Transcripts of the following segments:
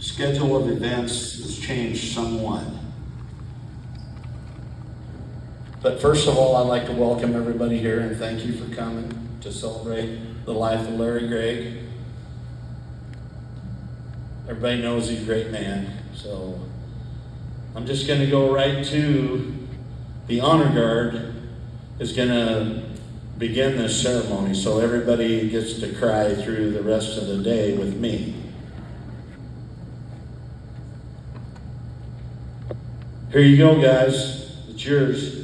schedule of events has changed somewhat. But first of all, I'd like to welcome everybody here and thank you for coming to celebrate the life of Larry Gragg. Everybody knows he's a great man, so I'm just going to go right to the honor guard is going to begin this ceremony, so everybody gets to cry through the rest of the day with me. Here you go, guys. It's yours.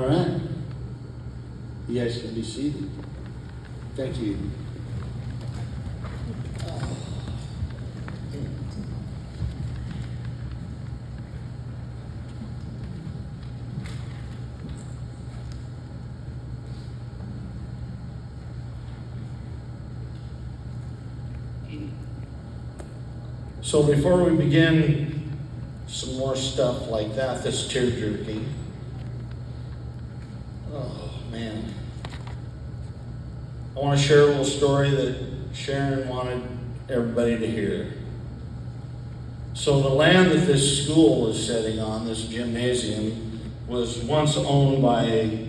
All right. You guys can be seated. Thank you. So before we begin some more stuff like that, that's tear-jerking. Oh, man. I want to share a little story that Sharon wanted everybody to hear. So the land that this school is sitting on, this gymnasium, was once owned by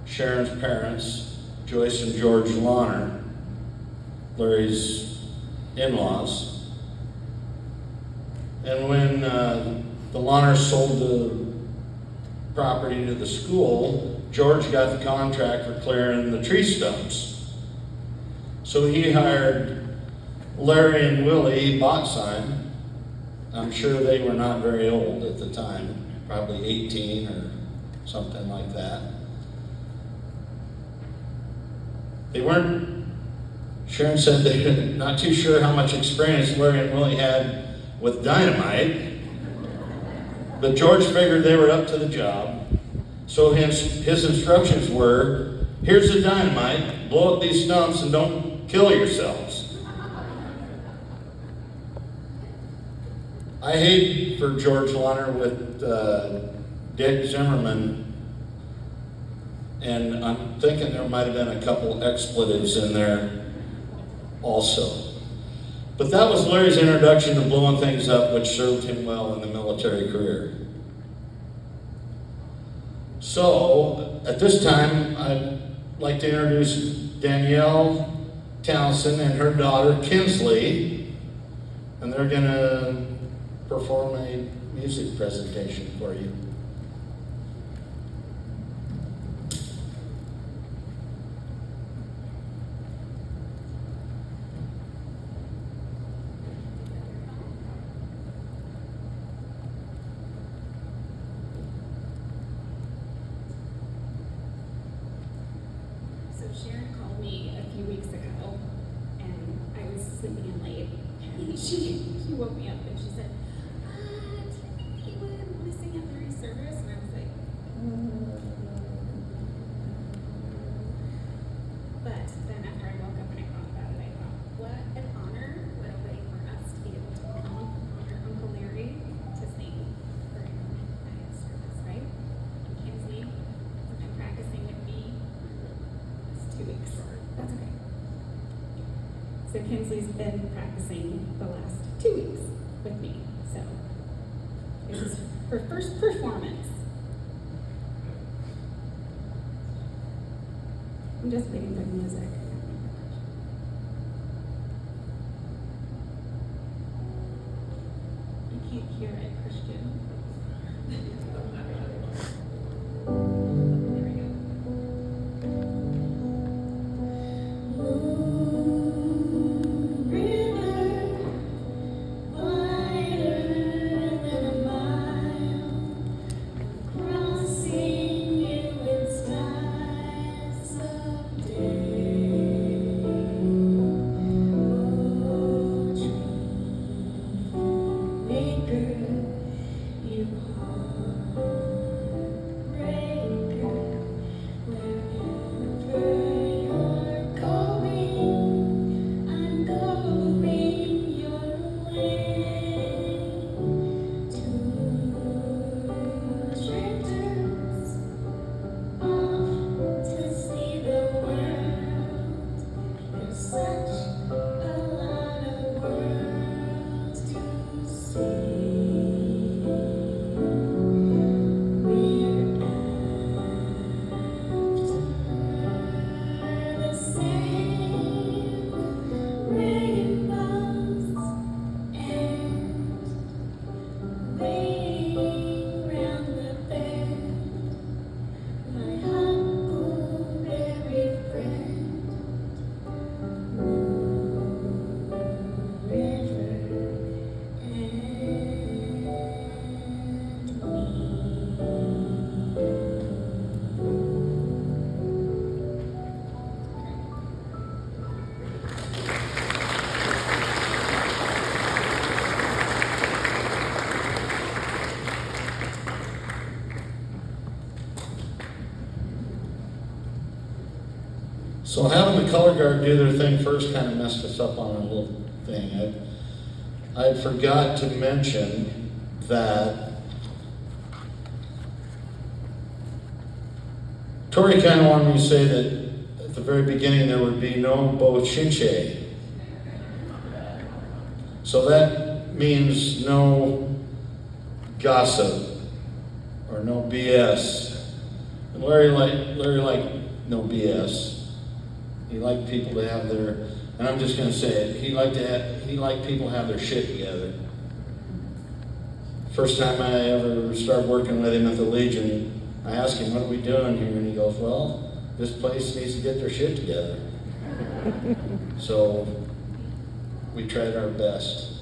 Sharon's parents, Joyce and George Launer, Larry's in-laws. And when the Lawners sold the property to the school, George got the contract for clearing the tree stumps. So he hired Larry and Willie Botsheim. I'm sure they were not very old at the time, probably 18 or something like that. They weren't, Sharon said they're not too sure how much experience Larry and Willie had with dynamite, but George figured they were up to the job. So his instructions were, here's the dynamite, blow up these stumps and don't kill yourselves. I hate for George Launer with Dick Zimmerman, and I'm thinking there might have been a couple expletives in there also. But that was Larry's introduction to blowing things up, which served him well in the military career. So, at this time, I'd like to introduce Danielle Townsend and her daughter, Kinsley, and they're going to perform a music presentation for you. Sharon called me a few weeks ago, and I was sleeping in late, and she woke me up and she said, do you think you would want to sing at Larry's service? And I was like, But then after I woke up and I thought about it, I thought, what an honor, what a way for us to be able to honor Uncle Larry to sing for him at his service, right? And Kinsley has been practicing with me 2 weeks. That's okay. So Kinsley's been practicing the last 2 weeks with me. So this is her first performance. I'm just waiting for the music. I can't hear it, Christian. You are So having the color guard do their thing first kind of messed us up on a little thing. I forgot to mention that Tori kind of wanted me to say that at the very beginning there would be no bo chinche. So that means no gossip or no BS. And Larry liked no BS. He liked people to have their, and I'm just going to say it, he liked people to have their shit together. First time I ever started working with him at the Legion, I asked him, what are we doing here? And he goes, well, this place needs to get their shit together. So we tried our best.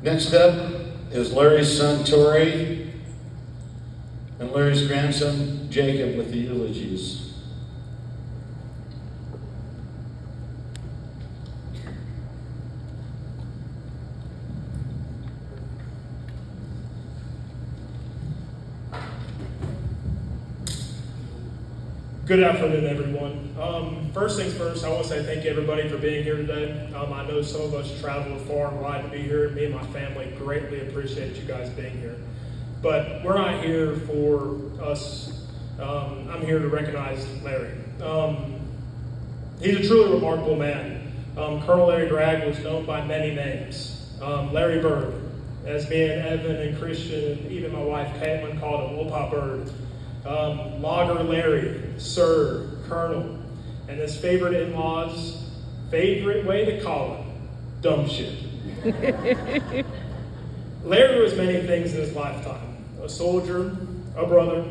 Next up is Larry's son, Tori, and Larry's grandson, Jacob, with the eulogies. Good afternoon, everyone. First things first, I want to say thank you, everybody, for being here today. I know some of us traveled far and wide to be here. Me and my family greatly appreciate you guys being here. But we're not here for us. I'm here to recognize Larry. He's a truly remarkable man. Colonel Larry Gragg was known by many names. Larry Bird, as me and Evan and Christian and even my wife Caitlin called him Old Bird. Logger Larry, Sir, Colonel, and his favorite in-laws' favorite way to call him, dumb shit. Larry was many things in his lifetime: a soldier, a brother,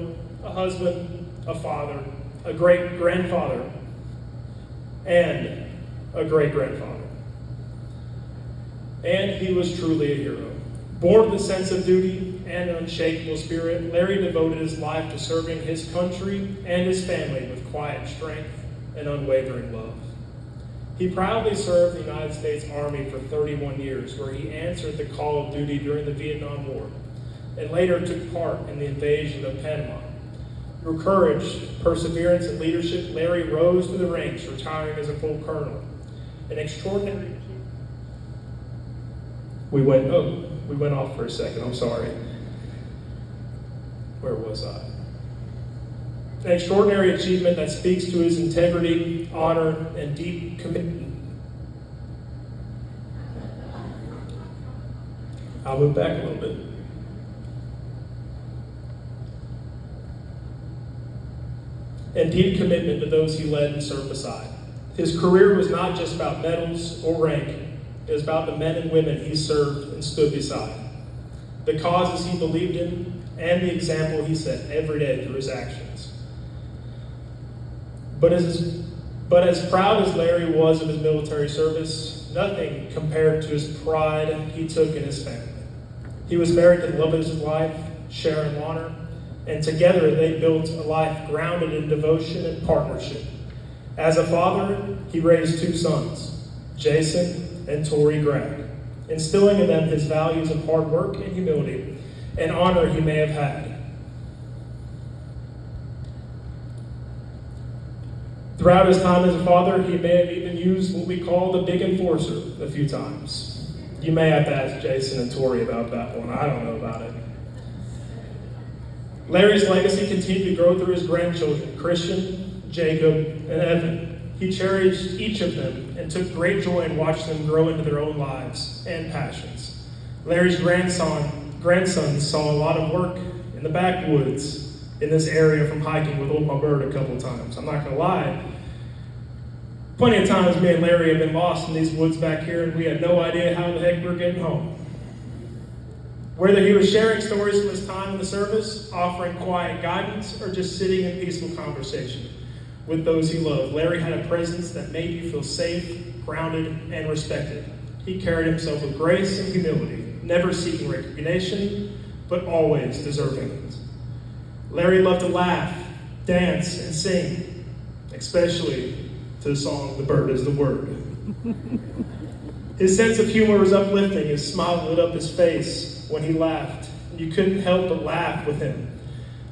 a husband, a father, a great-grandfather, and a great-grandfather. And he was truly a hero. Born with a sense of duty and an unshakable spirit, Larry devoted his life to serving his country and his family with quiet strength and unwavering love. He proudly served the United States Army for 31 years, where he answered the call of duty during the Vietnam War, and later took part in the invasion of Panama. Through courage, perseverance, and leadership, Larry rose through the ranks, retiring as a full colonel. An extraordinary... We went off for a second, I'm sorry. Where was I? An extraordinary achievement that speaks to his integrity, honor, and deep commitment. I'll move back a little bit. And deep commitment to those he led and served beside. His career was not just about medals or rank. It was about the men and women he served and stood beside, the causes he believed in, and the example he set every day through his actions. But as proud as Larry was of his military service, nothing compared to his pride he took in his family. He was married to the love of his life, Sharon Warner, and together they built a life grounded in devotion and partnership. As a father, he raised two sons, Jason and Tori Gragg, instilling in them his values of hard work and humility and honor he may have had. Throughout his time as a father, he may have even used what we call the big enforcer a few times. You may have to ask Jason and Tori about that one. I don't know about it. Larry's legacy continued to grow through his grandchildren, Christian, Jacob, and Evan. He cherished each of them and took great joy in watching them grow into their own lives and passions. Larry's grandsons saw a lot of work in the backwoods in this area from hiking with Old Bird a couple times. I'm not going to lie. Plenty of times me and Larry have been lost in these woods back here and we had no idea how the heck we were getting home. Whether he was sharing stories from his time in the service, offering quiet guidance, or just sitting in peaceful conversation with those he loved, Larry had a presence that made you feel safe, grounded, and respected. He carried himself with grace and humility, never seeking recognition, but always deserving it. Larry loved to laugh, dance, and sing, especially to the song, "The Bird is the Word." His sense of humor was uplifting. His smile lit up his face when he laughed. You couldn't help but laugh with him.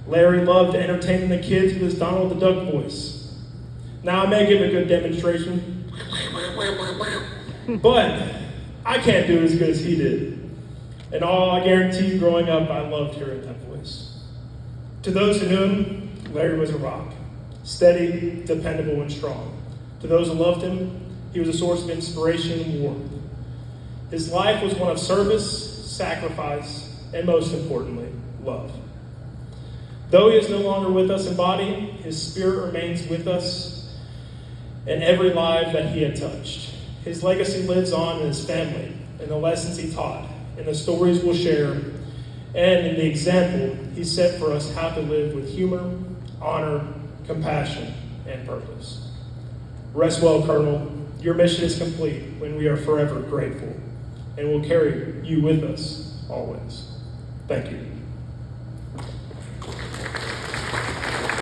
Larry loved entertaining the kids with his Donald the Duck voice. Now, I may give a good demonstration, but I can't do it as good as he did. And I guarantee you, growing up, I loved hearing that voice. To those who knew him, Larry was a rock, steady, dependable, and strong. To those who loved him, he was a source of inspiration and warmth. His life was one of service, sacrifice, and most importantly, love. Though he is no longer with us in body, his spirit remains with us in every life that he had touched. His legacy lives on in his family, in the lessons he taught, in the stories we'll share, and in the example he set for us how to live with humor, honor, compassion, and purpose. Rest well, Colonel. Your mission is complete when we are forever grateful, and will carry you with us always. Thank you.